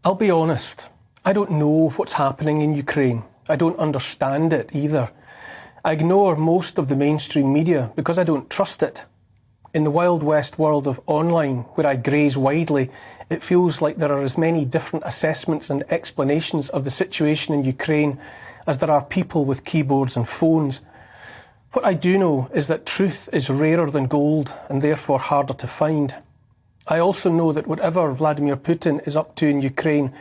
I'll be honest, I don't know what's happening in Ukraine. I don't understand it either. I ignore most of the mainstream media because I don't trust it. In the Wild West world of online, where I graze widely, it feels like there are as many different assessments and explanations of the situation in Ukraine as there are people with keyboards and phones. What I do know is that truth is rarer than gold and therefore harder to find. I also know that whatever Vladimir Putin is up to in Ukraine,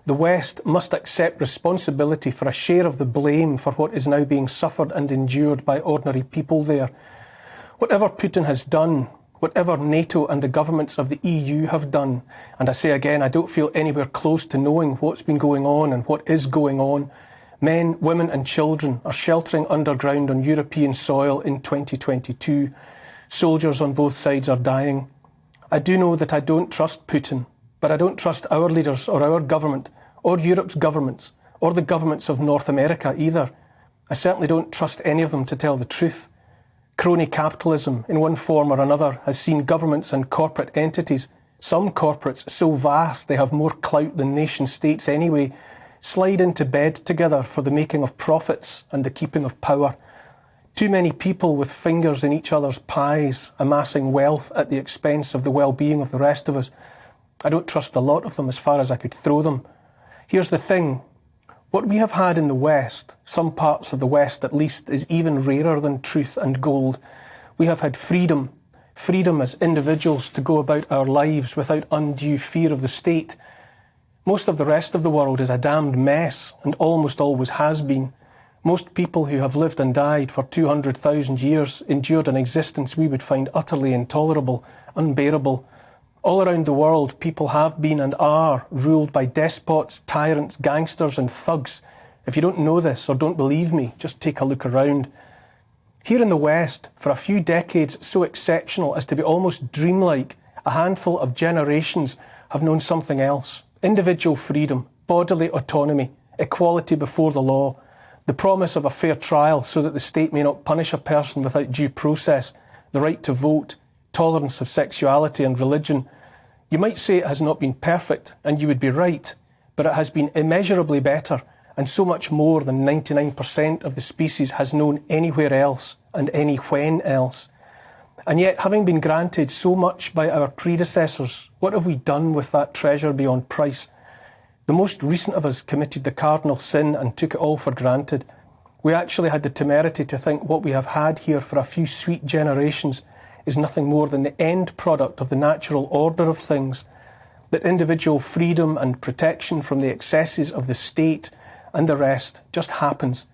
the West must accept responsibility for a share of the blame for what is now being suffered and endured by ordinary people there. Whatever Putin has done, whatever NATO and the governments of the EU have done, and I say again, I don't feel anywhere close to knowing what's been going on and what is going on, men, women and children are sheltering underground on European soil in 2022. Soldiers on both sides are dying. I do know that I don't trust Putin, but I don't trust our leaders or our government, or Europe's governments, or the governments of North America either. I certainly don't trust any of them to tell the truth. Crony capitalism, in one form or another, has seen governments and corporate entities, some corporates so vast they have more clout than nation-states anyway, slide into bed together for the making of profits and the keeping of power. Too many people with fingers in each other's pies, amassing wealth at the expense of the well-being of the rest of us. I don't trust a lot of them as far as I could throw them. Here's the thing. What we have had in the West, some parts of the West at least, is even rarer than truth and gold. We have had freedom. Freedom as individuals to go about our lives without undue fear of the state. Most of the rest of the world is a damned mess, and almost always has been. Most people who have lived and died for 200,000 years endured an existence we would find utterly intolerable, unbearable. All around the world, people have been and are ruled by despots, tyrants, gangsters and thugs. If you don't know this or don't believe me, just take a look around. Here in the West, for a few decades so exceptional as to be almost dreamlike, a handful of generations have known something else. Individual freedom, bodily autonomy, equality before the law, the promise of a fair trial so that the state may not punish a person without due process, the right to vote, tolerance of sexuality and religion. You might say it has not been perfect, and you would be right, but it has been immeasurably better, and so much more than 99% of the species has known anywhere else, and any when else. And yet, having been granted so much by our predecessors, what have we done with that treasure beyond price? The most recent of us committed the cardinal sin and took it all for granted. We actually had the temerity to think what we have had here for a few sweet generations is nothing more than the end product of the natural order of things, that individual freedom and protection from the excesses of the state and the rest just happens.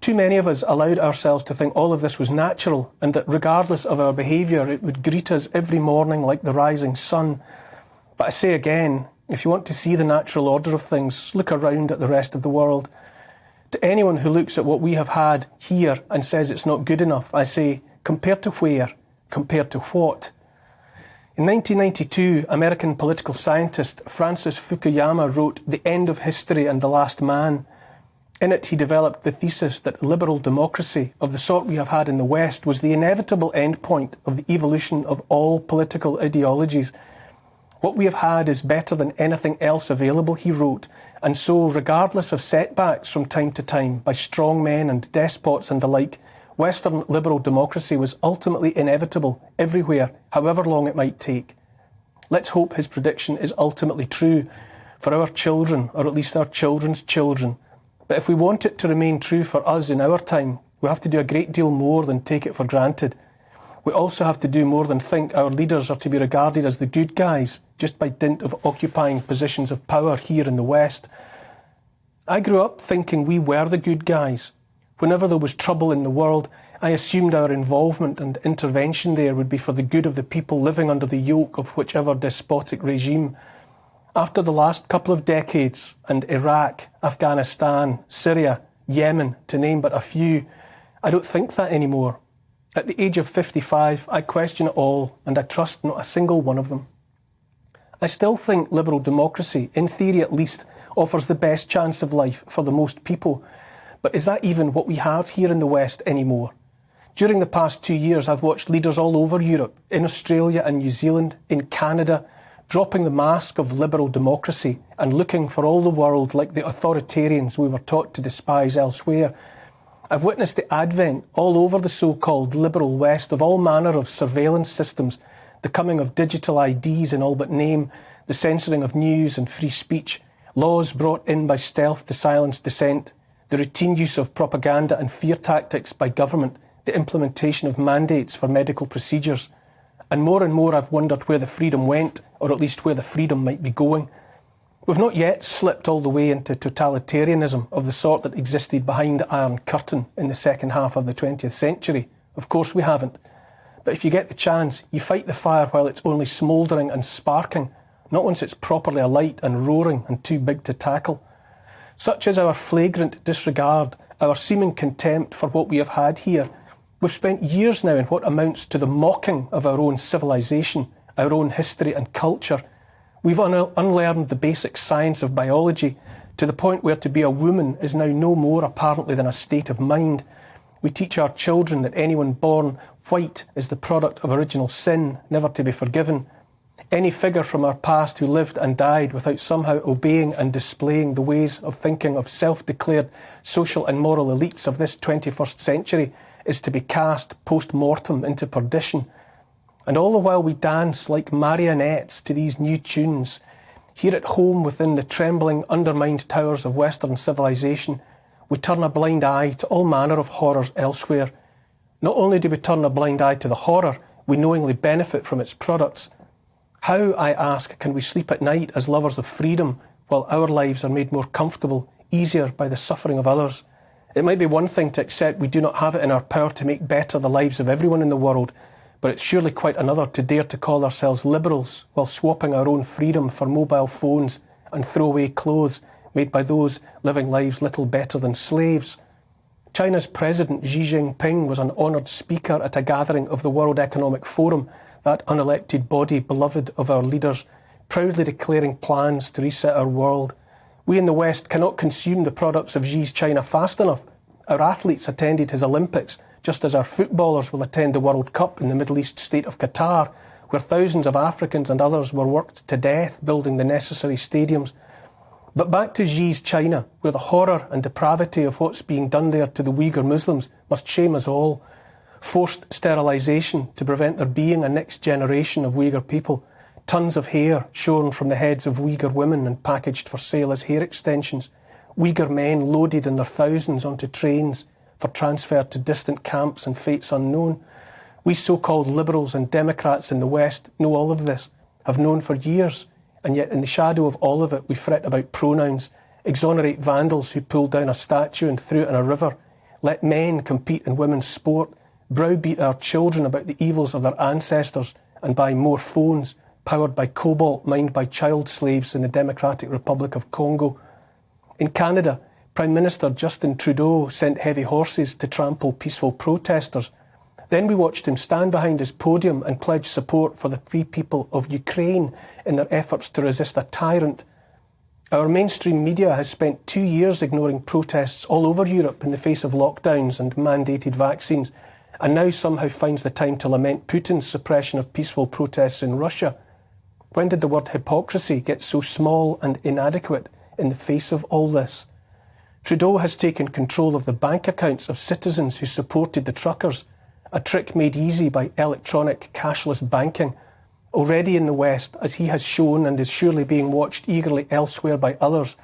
Too many of us allowed ourselves to think all of this was natural and that regardless of our behaviour it would greet us every morning like the rising sun. But I say again, if you want to see the natural order of things, look around at the rest of the world. To anyone who looks at what we have had here and says it's not good enough, I say, compared to where? Compared to what? In 1992, American political scientist Francis Fukuyama wrote The End of History and the Last Man. In it, he developed the thesis that liberal democracy, of the sort we have had in the West, was the inevitable endpoint of the evolution of all political ideologies. What we have had is better than anything else available, he wrote, and so, regardless of setbacks from time to time by strong men and despots and the like, Western liberal democracy was ultimately inevitable everywhere, however long it might take. Let's hope his prediction is ultimately true for our children, or at least our children's children. But if we want it to remain true for us in our time, we have to do a great deal more than take it for granted. We also have to do more than think our leaders are to be regarded as the good guys, just by dint of occupying positions of power here in the West. I grew up thinking we were the good guys. Whenever there was trouble in the world, I assumed our involvement and intervention there would be for the good of the people living under the yoke of whichever despotic regime. After the last couple of decades, and Iraq, Afghanistan, Syria, Yemen, to name but a few, I don't think that anymore. At the age of 55, I question it all, and I trust not a single one of them. I still think liberal democracy, in theory at least, offers the best chance of life for the most people. But is that even what we have here in the West anymore? During the past 2 years, I've watched leaders all over Europe, in Australia and New Zealand, in Canada, dropping the mask of liberal democracy and looking for all the world like the authoritarians we were taught to despise elsewhere. I've witnessed the advent all over the so-called liberal West of all manner of surveillance systems, the coming of digital IDs in all but name, the censoring of news and free speech, laws brought in by stealth to silence dissent, the routine use of propaganda and fear tactics by government, the implementation of mandates for medical procedures. And more I've wondered where the freedom went, or at least where the freedom might be going. We've not yet slipped all the way into totalitarianism of the sort that existed behind the Iron Curtain in the second half of the 20th century. Of course we haven't. But if you get the chance, you fight the fire while it's only smouldering and sparking, not once it's properly alight and roaring and too big to tackle. Such is our flagrant disregard, our seeming contempt for what we have had here. We've spent years now in what amounts to the mocking of our own civilization, our own history and culture. We've unlearned the basic science of biology to the point where to be a woman is now no more apparently than a state of mind. We teach our children that anyone born white is the product of original sin, never to be forgiven. Any figure from our past who lived and died without somehow obeying and displaying the ways of thinking of self-declared social and moral elites of this 21st century is to be cast post-mortem into perdition. And all the while we dance like marionettes to these new tunes, here at home within the trembling, undermined towers of Western civilization, we turn a blind eye to all manner of horrors elsewhere. Not only do we turn a blind eye to the horror, we knowingly benefit from its products. How, I ask, can we sleep at night as lovers of freedom while our lives are made more comfortable, easier by the suffering of others? It might be one thing to accept we do not have it in our power to make better the lives of everyone in the world, but it's surely quite another to dare to call ourselves liberals while swapping our own freedom for mobile phones and throwaway clothes made by those living lives little better than slaves. China's President Xi Jinping was an honoured speaker at a gathering of the World Economic Forum, that unelected body beloved of our leaders, proudly declaring plans to reset our world. We in the West cannot consume the products of Xi's China fast enough. Our athletes attended his Olympics, just as our footballers will attend the World Cup in the Middle East state of Qatar, where thousands of Africans and others were worked to death building the necessary stadiums. But back to Xi's China, where the horror and depravity of what's being done there to the Uyghur Muslims must shame us all. Forced sterilisation to prevent there being a next generation of Uyghur people. Tons of hair shorn from the heads of Uyghur women and packaged for sale as hair extensions. Uyghur men loaded in their thousands onto trains for transfer to distant camps and fates unknown. We so-called liberals and Democrats in the West know all of this, have known for years, and yet in the shadow of all of it we fret about pronouns, exonerate vandals who pulled down a statue and threw it in a river, let men compete in women's sport, browbeat our children about the evils of their ancestors and buy more phones powered by cobalt mined by child slaves in the Democratic Republic of Congo. In Canada, Prime Minister Justin Trudeau sent heavy horses to trample peaceful protesters. Then we watched him stand behind his podium and pledge support for the free people of Ukraine in their efforts to resist a tyrant. Our mainstream media has spent 2 years ignoring protests all over Europe in the face of lockdowns and mandated vaccines, and now somehow finds the time to lament Putin's suppression of peaceful protests in Russia. When did the word hypocrisy get so small and inadequate in the face of all this? Trudeau has taken control of the bank accounts of citizens who supported the truckers, a trick made easy by electronic cashless banking. Already in the West, as he has shown and is surely being watched eagerly elsewhere by others,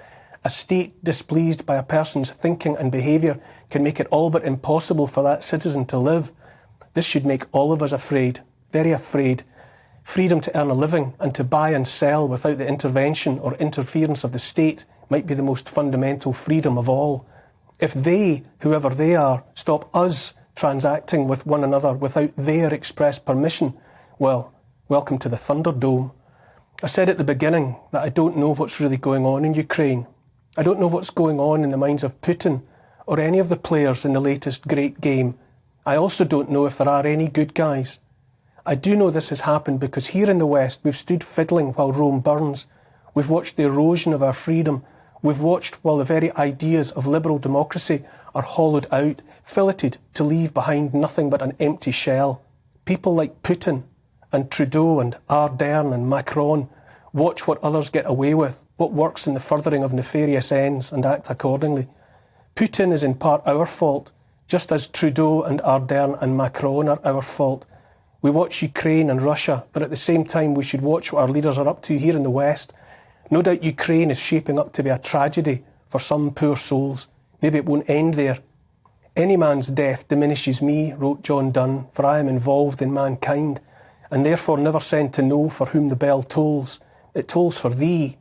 a state displeased by a person's thinking and behaviour can make it all but impossible for that citizen to live. This should make all of us afraid, very afraid. Freedom to earn a living and to buy and sell without the intervention or interference of the state might be the most fundamental freedom of all. If they, whoever they are, stop us transacting with one another without their express permission, well, welcome to the Thunderdome. I said at the beginning that I don't know what's really going on in Ukraine. I don't know what's going on in the minds of Putin or any of the players in the latest great game. I also don't know if there are any good guys. I do know this has happened because here in the West we've stood fiddling while Rome burns. We've watched the erosion of our freedom. We've watched while the very ideas of liberal democracy are hollowed out, filleted to leave behind nothing but an empty shell. People like Putin and Trudeau and Ardern and Macron Watch what others get away with, what works in the furthering of nefarious ends, and act accordingly. Putin is in part our fault, just as Trudeau and Ardern and Macron are our fault. We watch Ukraine and Russia, but at the same time we should watch what our leaders are up to here in the West. No doubt Ukraine is shaping up to be a tragedy for some poor souls. Maybe it won't end there. Any man's death diminishes me, wrote John Donne, for I am involved in mankind, and therefore never sent to know for whom the bell tolls. It tolls for thee,